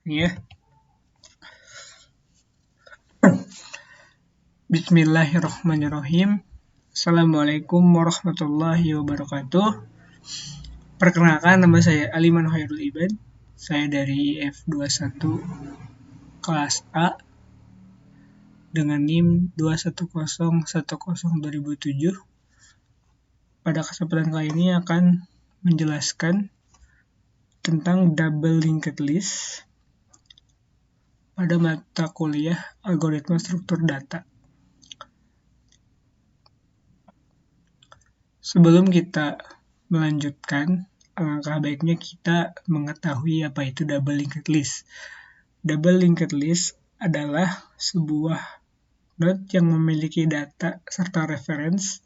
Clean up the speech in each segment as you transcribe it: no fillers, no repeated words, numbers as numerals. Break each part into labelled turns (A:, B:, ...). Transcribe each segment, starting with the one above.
A: Ya. Bismillahirrahmanirrahim. Assalamualaikum warahmatullahi wabarakatuh. Perkenalkan, nama saya Aliman Khairul Ibad. Saya dari F21 kelas A dengan NIM 210102007. Pada kesempatan kali ini akan menjelaskan tentang double linked list pada mata kuliah algoritma struktur data. Sebelum kita melanjutkan, alangkah baiknya kita mengetahui apa itu double linked list. Double linked list adalah sebuah node yang memiliki data serta reference,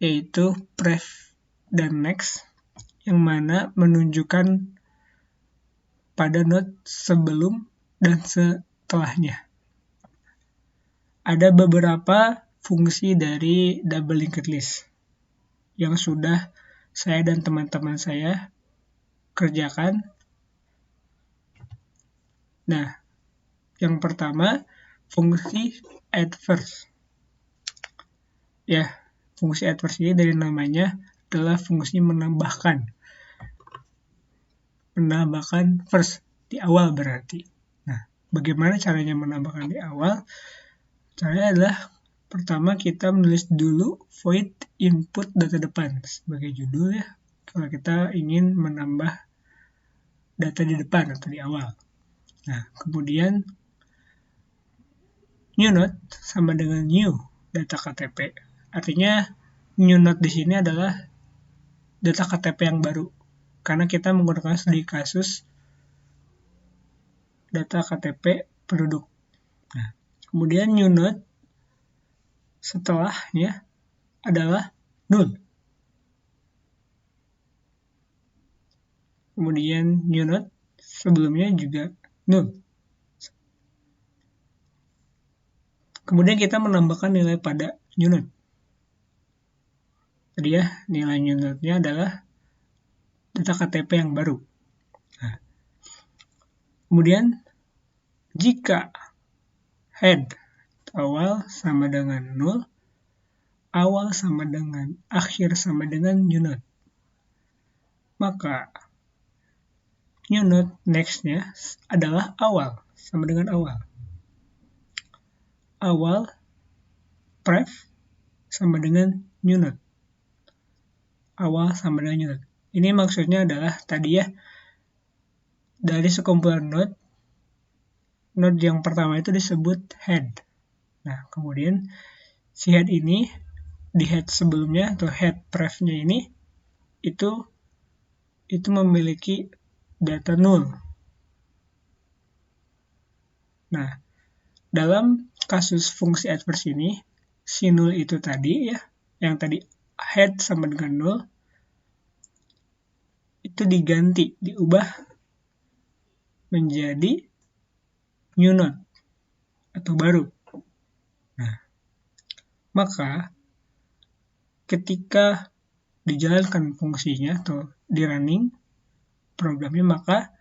A: yaitu pref dan next, yang mana menunjukkan pada node sebelum dan setelahnya. Ada beberapa fungsi dari double linked list yang sudah saya dan teman-teman saya kerjakan. Nah, yang pertama, fungsi add first. Ya, fungsi add first ini dari namanya adalah fungsi menambahkan. Menambahkan first, di awal berarti. Nah, bagaimana caranya menambahkan di awal? Caranya adalah pertama kita menulis dulu void input data depan sebagai judul ya. Kalau kita ingin menambah data di depan atau di awal. Nah, kemudian new node sama dengan new data KTP. Artinya new node di sini adalah data KTP yang baru. Karena kita menggunakan studi kasus data KTP penduduk. Nah, kemudian new node setelahnya adalah null. Kemudian new node sebelumnya juga null. Kemudian kita menambahkan nilai pada new node. Tadi ya, nilai new node-nya adalah data KTP yang baru. Nah, kemudian jika head awal sama dengan null, awal sama dengan akhir sama dengan new node, maka new node next-nya adalah awal sama dengan awal. Awal pref sama dengan new node. Awal sama dengan new node. Ini maksudnya adalah tadi ya, dari sekumpulan node yang pertama itu disebut head. Nah, kemudian si head ini di head sebelumnya atau head pref-nya ini itu memiliki data null. Nah, dalam kasus fungsi add first ini, si null itu tadi ya, yang tadi head sama dengan null, itu diganti, diubah menjadi new node atau baru. Nah, maka ketika dijalankan fungsinya atau di running programnya, maka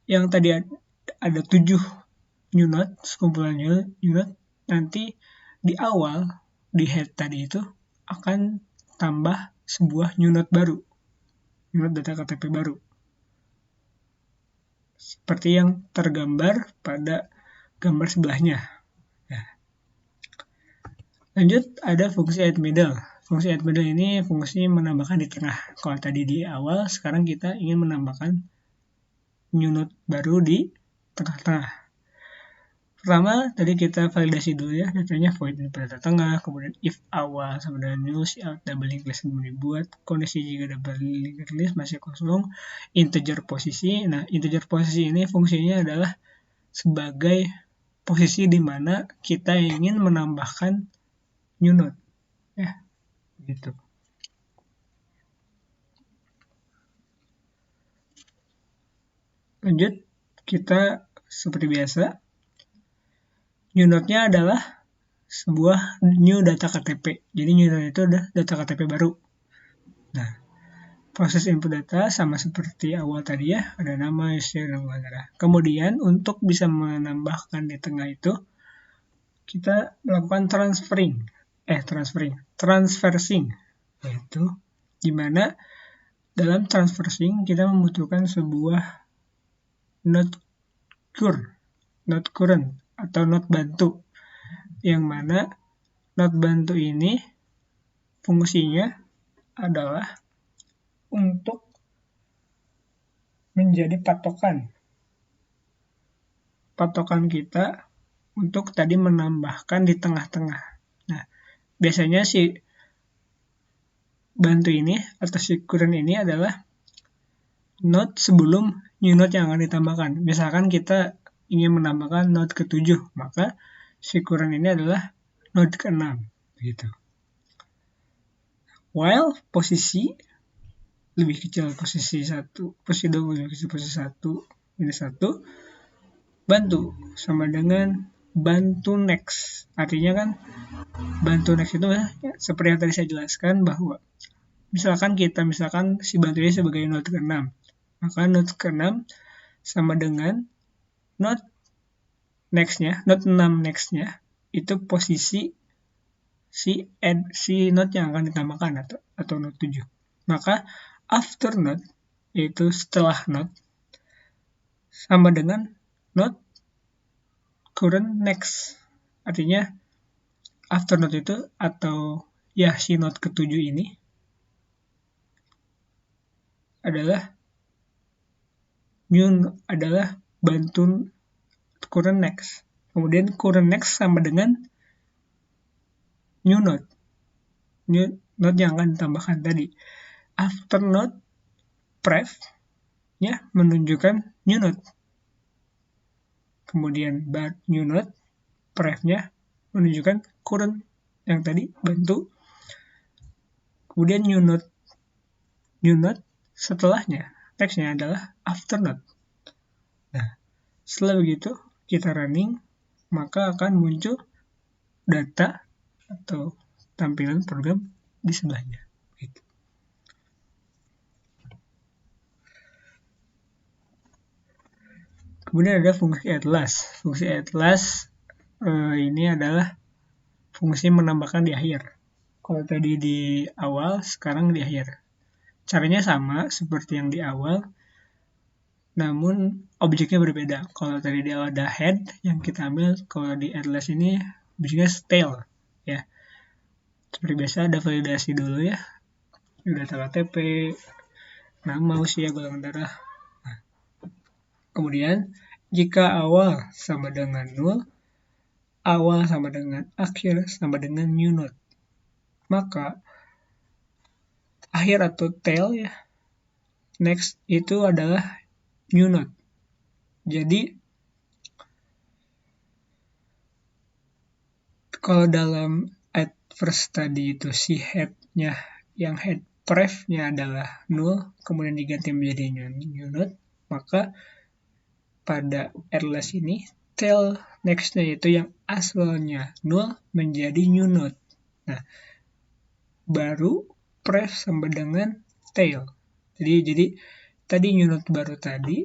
A: yang tadi ada 7 new node, sekumpulan new node, nanti di awal, di head tadi itu akan tambah sebuah new node baru, new node data KTP baru. Seperti yang tergambar pada gambar sebelahnya. Nah, lanjut, ada fungsi add middle. Fungsi add middle ini fungsi menambahkan di tengah. Kalau tadi di awal, sekarang kita ingin menambahkan new node baru di tengah-tengah. Pertama, tadi kita validasi dulu ya, datanya void input data tengah, kemudian if awal sama dengan new, si out double linked list belum dibuat, kondisi jika double linked list masih kosong, integer posisi. Nah, integer posisi ini fungsinya adalah sebagai posisi di mana kita ingin menambahkan new node. Ya, gitu. Lanjut, kita seperti biasa, new node-nya adalah sebuah new data KTP. Jadi new node itu adalah data KTP baru. Nah, proses input data sama seperti awal tadi ya, ada nama, usia, dan golongan darah. Kemudian untuk bisa menambahkan di tengah itu, kita melakukan transversing, yaitu dimana dalam transversing kita membutuhkan sebuah node current atau node bantu, yang mana node bantu ini fungsinya adalah untuk menjadi patokan kita untuk tadi menambahkan di tengah-tengah. Nah, biasanya si bantu ini atau si current ini adalah node sebelum new node yang akan ditambahkan. Misalkan kita ingin menambahkan node ke-7, maka si current ini adalah node ke-6 gitu. While posisi lebih kecil posisi 1, posisi 2 lebih kecil posisi 1, minus 1, bantu sama dengan bantu next. Artinya kan bantu next itu ya, seperti yang tadi saya jelaskan bahwa misalkan si bantu ini sebagai node ke-6, maka node ke-6 sama dengan node next-nya, node 6 next-nya itu posisi si node yang akan ditambahkan atau node 7. Maka after node, yaitu setelah node, sama dengan node current next. Artinya after node itu atau ya si node ke-7 ini adalah bantu current next. Kemudian current next sama dengan new node yang akan ditambahkan tadi. After node pref ya menunjukkan new node. Kemudian new node pref-nya menunjukkan current yang tadi bantu. Kemudian new node setelahnya teksnya adalah after node. Nah, setelah begitu kita running, maka akan muncul data atau tampilan program di sebelahnya. Gitu. Kemudian ada fungsi add last. Fungsi add last ini adalah fungsi menambahkan di akhir. Kalau tadi di awal, sekarang di akhir. Caranya sama seperti yang di awal, namun objeknya berbeda. Kalau tadi di awal ada head yang kita ambil, kalau di add last ini objeknya tail. Ya. Seperti biasa ada validasi dulu ya. Data KTP, nama, usia, golongan darah. Nah, kemudian jika awal sama dengan 0, awal sama dengan akhir sama dengan new node, maka akhir atau tail ya, next itu adalah new node. Jadi kalau dalam at first tadi itu si head-nya, yang head pref-nya adalah 0, kemudian diganti menjadi new node, maka pada add last ini tail next-nya itu yang asalnya 0 menjadi new node. Nah, baru pref sama dengan tail. Jadi tadi new node baru tadi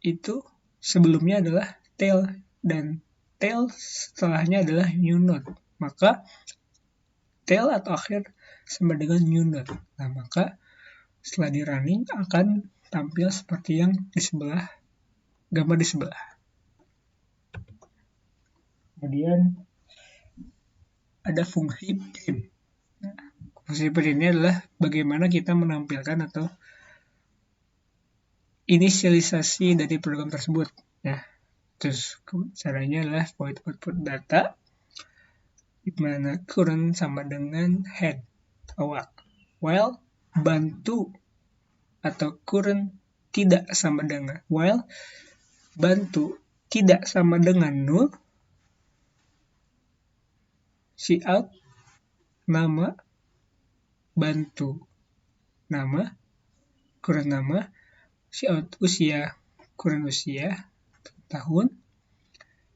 A: itu sebelumnya adalah tail, dan tail setelahnya adalah new node. Maka tail atau akhir sama dengan new node. Nah, maka setelah di running akan tampil seperti yang di sebelah, gambar di sebelah. Kemudian ada fungsi print. Nah, fungsi print ini adalah bagaimana kita menampilkan atau inisialisasi dari program tersebut. Nah, terus caranya adalah void output data, di mana current sama dengan head awal. While bantu atau current tidak sama dengan bantu tidak sama dengan 0, cout nama, bantu nama, current nama, cout usia, current usia, tahun,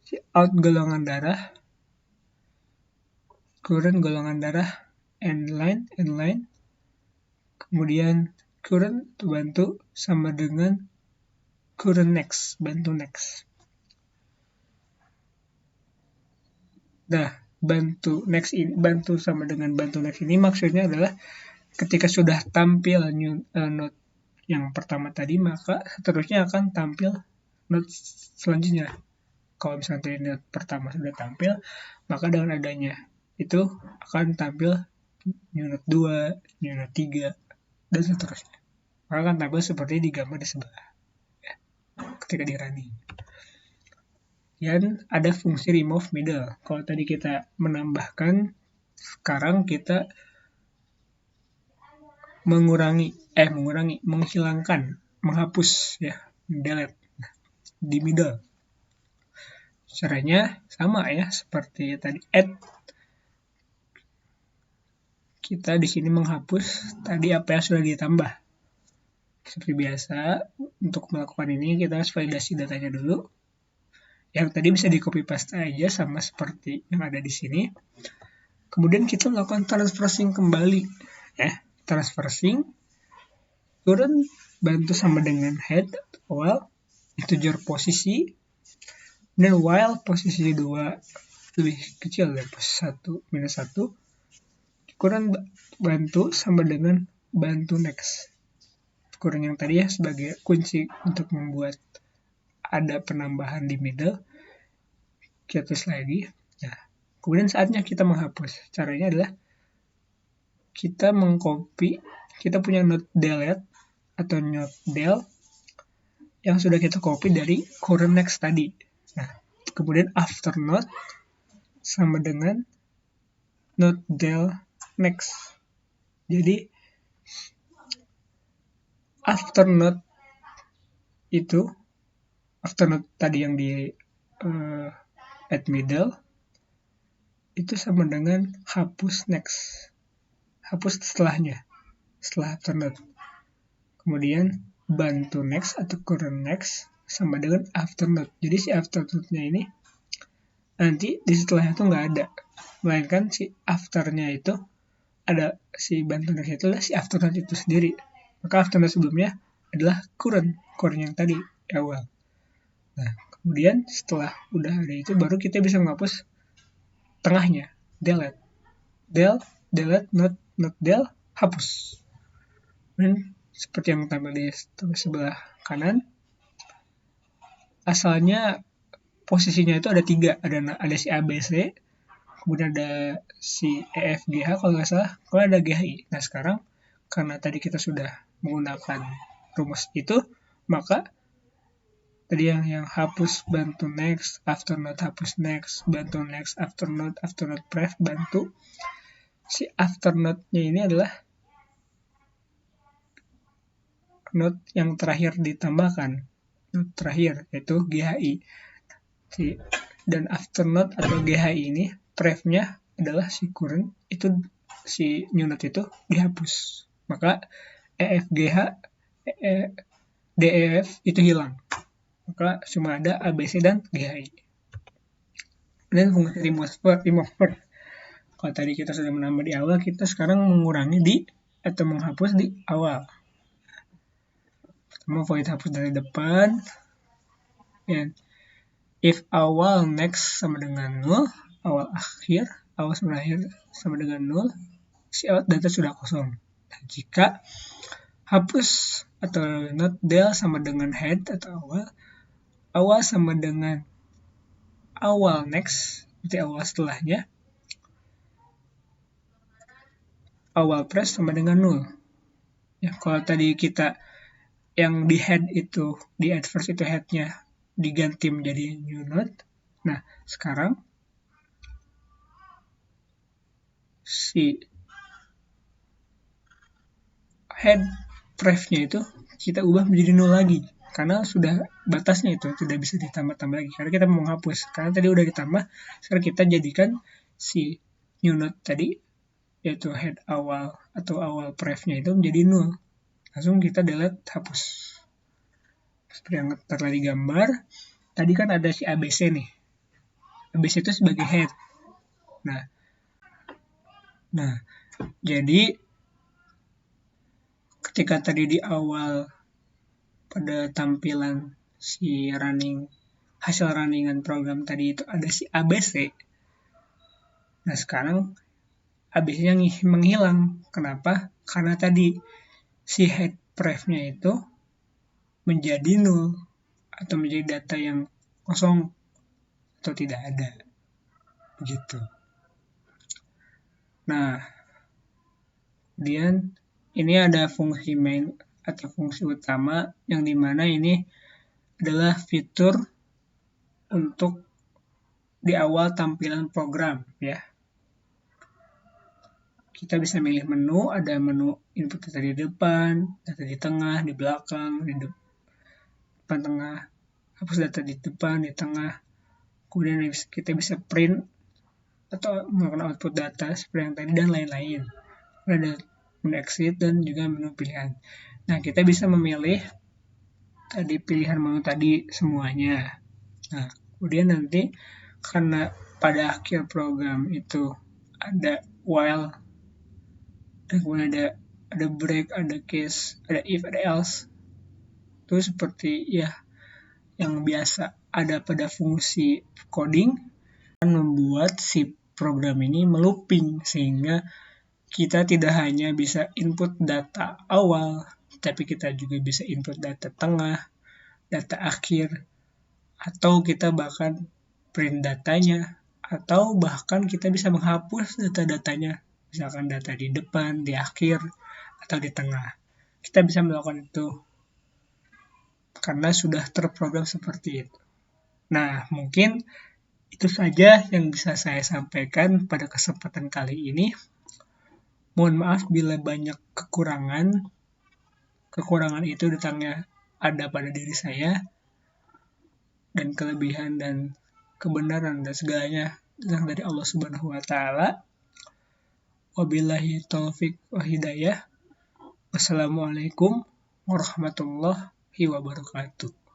A: cout golongan darah, current golongan darah, end line, kemudian current bantu sama dengan current next, bantu next. Nah, bantu next ini, bantu sama dengan bantu next ini maksudnya adalah ketika sudah tampil note yang pertama tadi, maka seterusnya akan tampil note selanjutnya. Kalau misalnya tadi note pertama sudah tampil, maka dengan adanya itu akan tampil new note 2, new note 3, dan seterusnya. Maka akan tampil seperti di gambar di sebelah ya, ketika di running. Dan ada fungsi remove middle. Kalau tadi kita menambahkan, sekarang kita menghilangkan, menghapus ya, delete di middle. Caranya sama ya, seperti tadi add. Kita di sini menghapus tadi apa yang sudah ditambah. Seperti biasa, untuk melakukan ini kita harus validasi datanya dulu. Yang tadi bisa di copy paste aja sama seperti yang ada di sini. Kemudian kita melakukan transversing kembali ya. Transversing current bantu sama dengan head awal, integer posisi, dan while posisi 2 lebih kecil dari posisi 1 minus 1, current bantu sama dengan bantu next. Current yang tadi ya sebagai kunci untuk membuat ada penambahan di middle, kita tulis lagi. Nah, kemudian saatnya kita menghapus. Caranya adalah kita mengcopy, kita punya note delete atau note del yang sudah kita copy dari current next tadi. Nah, kemudian after note sama dengan note del next. Jadi after note itu, after note tadi yang di add middle itu sama dengan hapus next, hapus setelahnya, setelah after note. Kemudian bantu next atau current next sama dengan after note. Jadi si after note-nya ini nanti di setelahnya itu nggak ada, melainkan si afternya itu ada, si bantu next itu adalah si after note itu sendiri. Maka after note sebelumnya adalah current yang tadi di awal. Nah, kemudian setelah udah ada itu baru kita bisa menghapus tengahnya, delete. Delete, not del, hapus. Dan seperti yang tampil di sebelah kanan, asalnya posisinya itu ada 3, ada si ABC, kemudian ada si EFGH kalau nggak salah, kalau ada GHI. Nah sekarang karena tadi kita sudah menggunakan rumus itu, maka tadi yang hapus bantu next, after note hapus next, bantu next, after note pref bantu. Si after note-nya ini adalah note yang terakhir ditambahkan, note terakhir yaitu GHI. Dan after note atau GHI ini pref-nya adalah si current, itu si new note itu dihapus. Maka EFGH, DEF itu hilang. Maka cuma ada ABC dan GHI. Dan fungsi remove. Kalau tadi kita sudah menambah di awal, kita sekarang mengurangi di atau menghapus di awal. Pertama void hapus dari depan. Dan if awal next sama dengan 0, awal sama akhir sama dengan 0, si data sudah kosong. Nah, jika hapus atau not del sama dengan head atau awal sama dengan awal next, berarti awal setelahnya, awal press sama dengan 0. Ya, kalau tadi kita yang di head itu, di adverse itu headnya diganti menjadi new note. Nah, sekarang si head pref-nya itu kita ubah menjadi 0 lagi. Karena sudah batasnya itu, tidak bisa ditambah-tambah lagi. Karena kita mau menghapus. Karena tadi udah ditambah, sekarang kita jadikan si new note tadi, yaitu head awal atau awal pref-nya itu menjadi 0. Langsung kita delete, hapus. Seperti yang terlihat di gambar, tadi kan ada si ABC nih. ABC itu sebagai head. Nah, jadi ketika tadi di awal pada tampilan si hasil runningan program tadi itu ada si ABC. Nah sekarang ABC-nya menghilang. Kenapa? Karena tadi si head pref-nya itu menjadi nol atau menjadi data yang kosong atau tidak ada. Begitu. Nah, kemudian ini ada fungsi main atau fungsi utama yang dimana ini adalah fitur untuk di awal tampilan program ya. Kita bisa milih menu, ada menu input data di depan, data di tengah, di belakang, di depan tengah, hapus data di depan, di tengah. Kemudian kita bisa print atau melakukan output data seperti yang tadi dan lain-lain. Ada menu exit dan juga menu pilihan. Nah, kita bisa memilih tadi pilihan menu tadi semuanya. Nah, kemudian nanti karena pada akhir program itu ada while, dan kemudian ada break, ada case, ada if, ada else. Itu seperti ya yang biasa ada pada fungsi coding, membuat si program ini melooping sehingga kita tidak hanya bisa input data awal, tapi kita juga bisa input data tengah, data akhir, atau kita bahkan print datanya, atau bahkan kita bisa menghapus data-datanya, misalkan data di depan, di akhir, atau di tengah. Kita bisa melakukan itu karena sudah terprogram seperti itu. Nah, mungkin itu saja yang bisa saya sampaikan pada kesempatan kali ini. Mohon maaf bila banyak kekurangan. Kekurangan itu datangnya ada pada diri saya, dan kelebihan dan kebenaran dan segalanya datang dari Allah Subhanahu wa Ta'ala. Wabillahi taufik wa hidayah. Wassalamualaikum warahmatullahi wabarakatuh.